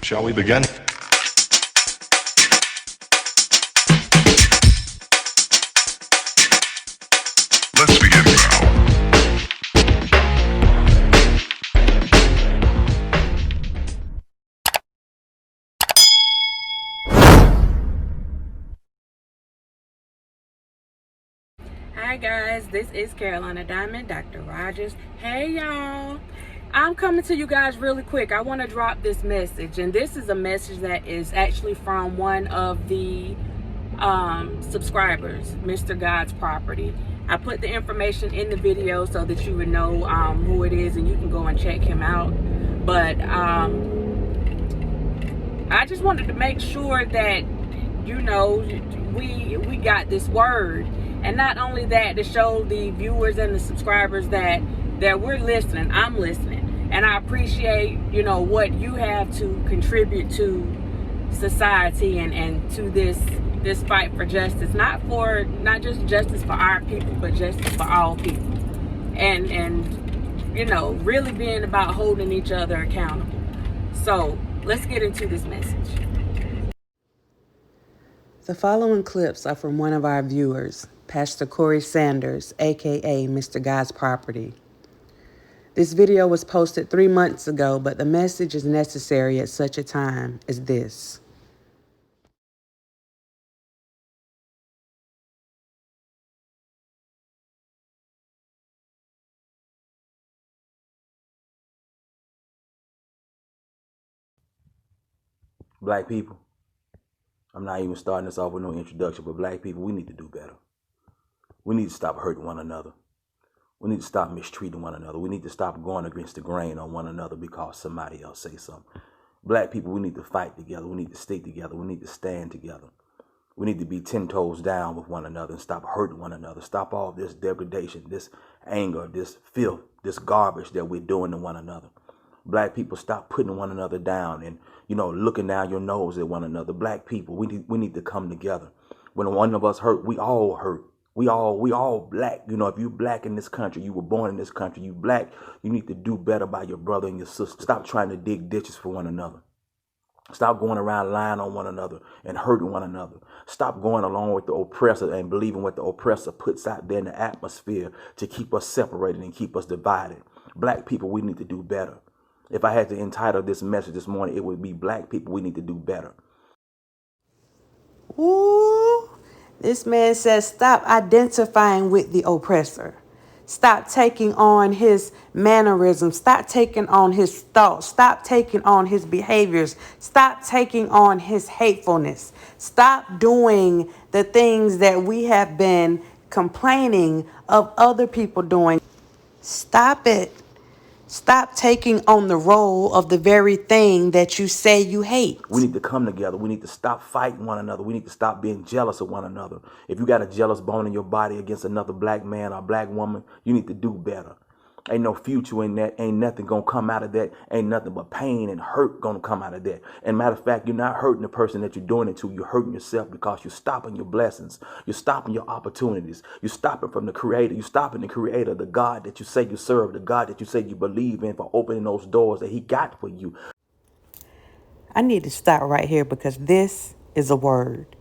Shall we begin? Let's begin now. Hi guys, this is Carolina Diamond, Dr. Rogers. Hey y'all, I'm coming to you guys really quick. I want to drop this message, and this is a message that is actually from one of the subscribers, Mr. God's Property. I put the information in the video so that you would know who it is, and you can go and check him out. But I just wanted to make sure that we got this word, and not only that, to show the viewers and the subscribers that we're listening. I'm listening, and I appreciate what you have to contribute to society and to this fight for justice, not just justice for our people, but justice for all people, and really being about holding each other accountable. So let's get into this message. The following clips are from one of our viewers, Pastor Corey Sanders, aka Mr. God's Property. This video was posted 3 months ago, but the message is necessary at such a time as this. Black people, I'm not even starting this off with no introduction, but black people, we need to do better. We need to stop hurting one another. We need to stop mistreating one another. We need to stop going against the grain on one another because somebody else say something. Black people, we need to fight together. We need to stay together. We need to stand together. We need to be 10 toes down with one another and stop hurting one another. Stop all this degradation, this anger, this filth, this garbage that we're doing to one another. Black people, stop putting one another down and, looking down your nose at one another. Black people, we need to come together. When one of us hurt, we all hurt. We all black. If you black in this country, you were born in this country, you black, you need to do better by your brother and your sister. Stop trying to dig ditches for one another. Stop going around lying on one another and hurting one another. Stop going along with the oppressor and believing what the oppressor puts out there in the atmosphere to keep us separated and keep us divided. Black people, we need to do better. If I had to entitle this message this morning, it would be Black people, we need to do better. Ooh, this man says stop identifying with the oppressor. Stop taking on his mannerisms. Stop taking on his thoughts. Stop taking on his behaviors. Stop taking on his hatefulness. Stop doing the things that we have been complaining of other people doing. Stop it. Stop taking on the role of the very thing that you say you hate. We need to come together. We need to stop fighting one another. We need to stop being jealous of one another. If you got a jealous bone in your body against another black man or black woman, you need to do better. Ain't no future in that. Ain't nothing gonna come out of that. Ain't nothing but pain and hurt gonna come out of that. And matter of fact, you're not hurting the person that you're doing it to. You're hurting yourself because you're stopping your blessings. You're stopping your opportunities. You're stopping from the Creator. You're stopping the Creator, the God that you say you serve, the God that you say you believe in, for opening those doors that He got for you. I need to stop right here because this is a word.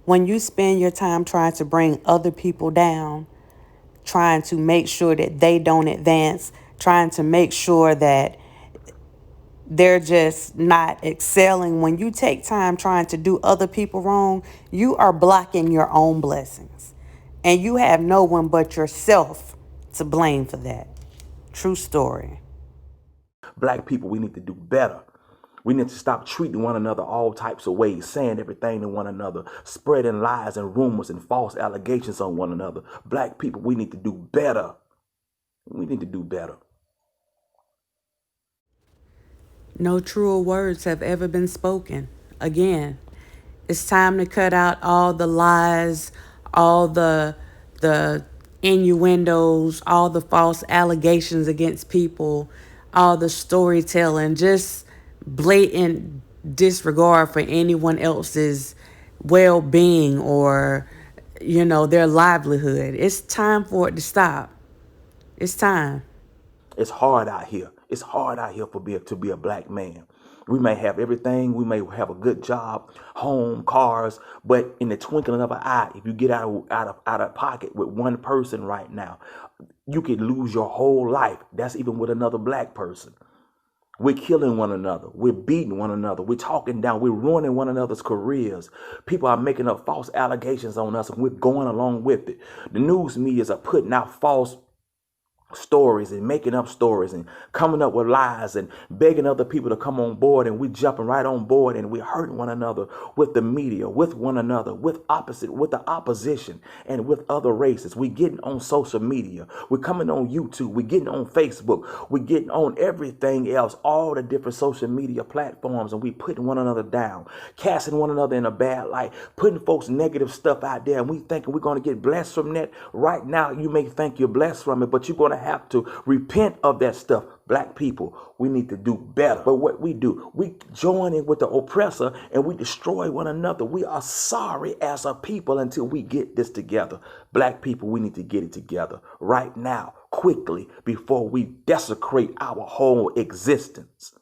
When you spend your time trying to bring other people down, trying to make sure that they don't advance, trying to make sure that they're just not excelling. When you take time trying to do other people wrong, you are blocking your own blessings. And you have no one but yourself to blame for that. True story. Black people, we need to do better. We need to stop treating one another all types of ways, saying everything to one another, spreading lies and rumors and false allegations on one another. Black people, we need to do better. We need to do better. No truer words have ever been spoken. Again, it's time to cut out all the lies, all the innuendos, all the false allegations against people, all the storytelling, just blatant disregard for anyone else's well-being or their livelihood. It's time for it to stop. It's time. It's hard out here. It's hard out here to be a black man. We may have everything. We may have a good job, home, cars, but in the twinkling of an eye, if you get out of pocket with one person right now, you could lose your whole life. That's even with another black person. We're killing one another. We're beating one another. We're talking down. We're ruining one another's careers. People are making up false allegations on us, and we're going along with it. The news medias are putting out false stories and making up stories and coming up with lies and begging other people to come on board, and we jumping right on board, and we're hurting one another with the media, with one another, with the opposition, and with other races. We're getting on social media. We're coming on YouTube. We're getting on Facebook. We're getting on everything else, all the different social media platforms, and we putting one another down, casting one another in a bad light, putting folks negative stuff out there, and we thinking we're going to get blessed from that. Right now, you may think you're blessed from it, but you're going to have to repent of that stuff. Black people, we need to do better. But what we do, we join in with the oppressor and we destroy one another. We are sorry as a people until we get this together. Black people, we need to get it together right now, quickly, before we desecrate our whole existence.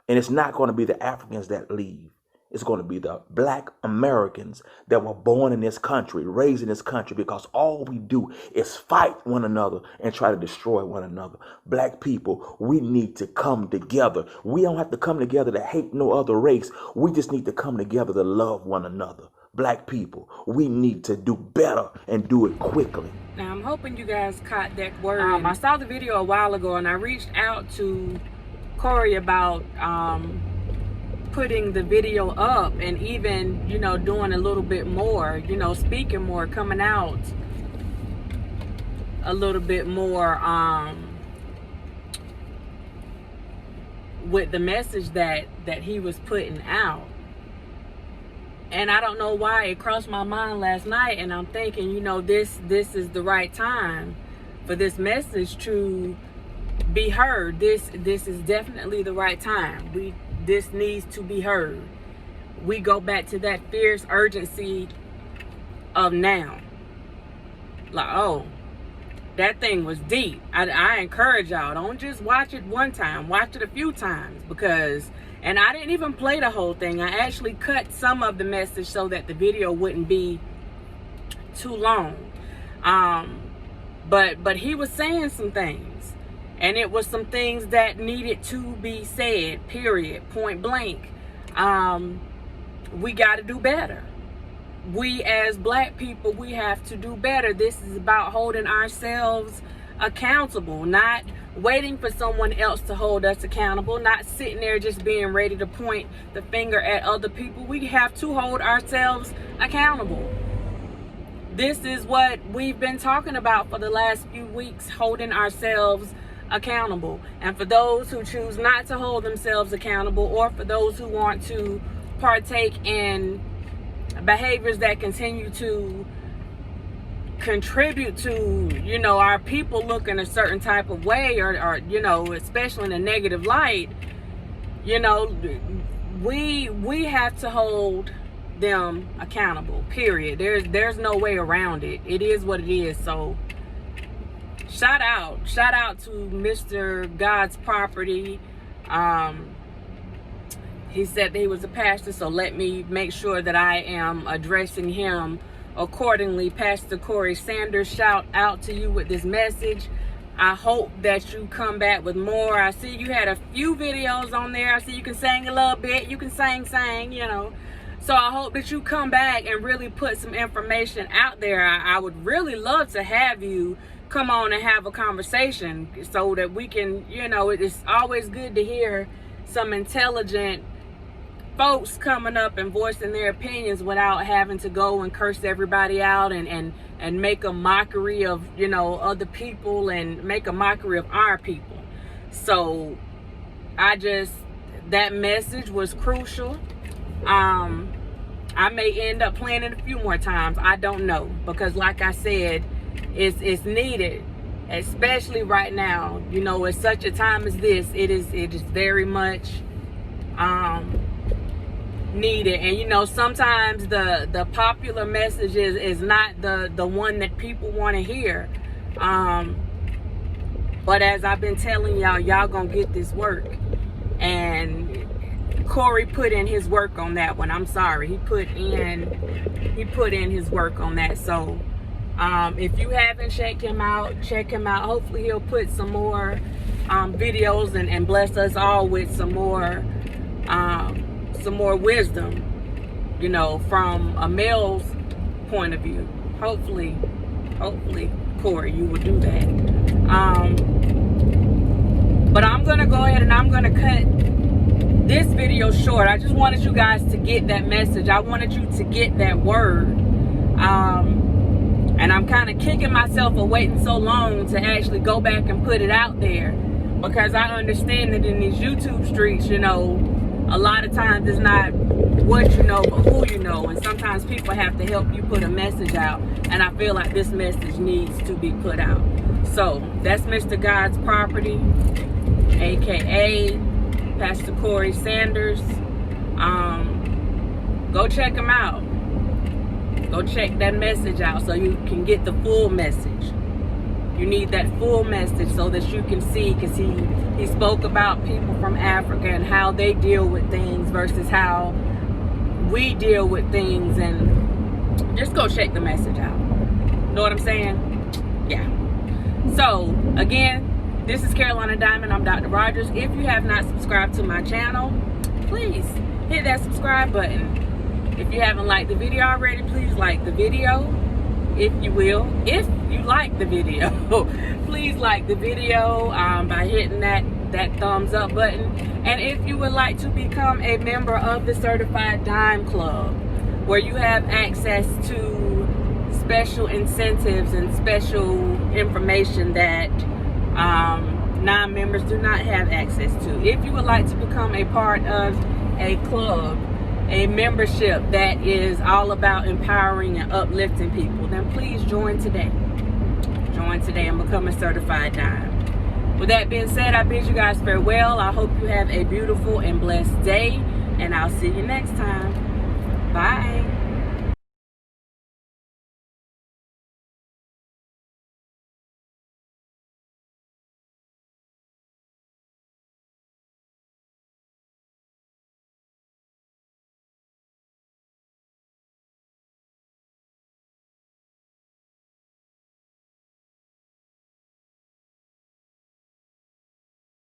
And it's not going to be the Africans that leave. It's going to be the black Americans that were born in this country, raised in this country, because all we do is fight one another and try to destroy one another. Black people, we need to come together. We don't have to come together to hate no other race. We just need to come together to love one another. Black people, we need to do better and do it quickly. Now, I'm hoping you guys caught that word. I saw the video a while ago, and I reached out to Corey about putting the video up and even, doing a little bit more, speaking more, coming out a little bit more with the message that he was putting out. And I don't know why it crossed my mind last night, and I'm thinking, this is the right time for this message to be heard. This is definitely the right time. This needs to be heard. We go back to that fierce urgency of now. Like, oh, that thing was deep. I encourage y'all, don't just watch it one time. Watch it a few times, and I didn't even play the whole thing. I actually cut some of the message so that the video wouldn't be too long. But he was saying some things. And it was some things that needed to be said, period, point blank. We got to do better. We as black people, we have to do better. This is about holding ourselves accountable, not waiting for someone else to hold us accountable, not sitting there just being ready to point the finger at other people. We have to hold ourselves accountable. This is what we've been talking about for the last few weeks, holding ourselves accountable. And for those who choose not to hold themselves accountable, or for those who want to partake in behaviors that continue to contribute to, our people looking a certain type of way, or especially in a negative light, we have to hold them accountable, period. There's no way around it. It is what it is. So shout out to Mr. God's Property. He said that he was a pastor, so let me make sure that I am addressing him accordingly. Pastor Corey Sanders, shout out to you with this message. I hope that you come back with more. I see you had a few videos on there. I see you can sing a little bit. You can sing, So I hope that you come back and really put some information out there. I would really love to have you come on and have a conversation so that we can, it's always good to hear some intelligent folks coming up and voicing their opinions without having to go and curse everybody out and make a mockery of, other people and make a mockery of our people. So that message was crucial. I may end up playing it a few more times. I don't know, because like I said, it's needed, especially right now. At such a time as this, it is very much needed. And sometimes the popular message is not the one that people want to hear. But as I've been telling y'all gonna get this work. And Corey put in his work on that one. I'm sorry. He put in his work on that. So if you haven't checked him out, check him out. Hopefully he'll put some more videos and bless us all with some more wisdom, you know, from a male's point of view. Hopefully, Corey, you will do that. But I'm gonna go ahead and I'm gonna cut this video short. I just wanted you guys to get that message. I wanted you to get that word. And I'm kind of kicking myself for waiting so long to actually go back and put it out there, because I understand that in these YouTube streets, you know, a lot of times it's not what you know, but who you know. And sometimes people have to help you put a message out. And I feel like this message needs to be put out. So that's Mr. God's Property, aka Pastor Corey Sanders. Go check him out. Go check that message out so you can get the full message. You need that full message so that you can see, because he spoke about people from Africa and how they deal with things versus how we deal with things. And just go check the message out. Know what I'm saying? Yeah. So again, this is Carolina Diamond. I'm Dr. Rogers. If you have not subscribed to my channel, please hit that subscribe button. If you haven't liked the video already, please like the video, if you will. If you like the video, please like the video by hitting that thumbs up button. And if you would like to become a member of the Certified Dime Club, where you have access to special incentives and special information that non-members do not have access to. If you would like to become a part of a club, a membership that is all about empowering and uplifting people, then please join today. Join today and become a certified dime. With that being said, I bid you guys farewell. I hope you have a beautiful and blessed day, and I'll see you next time. Bye.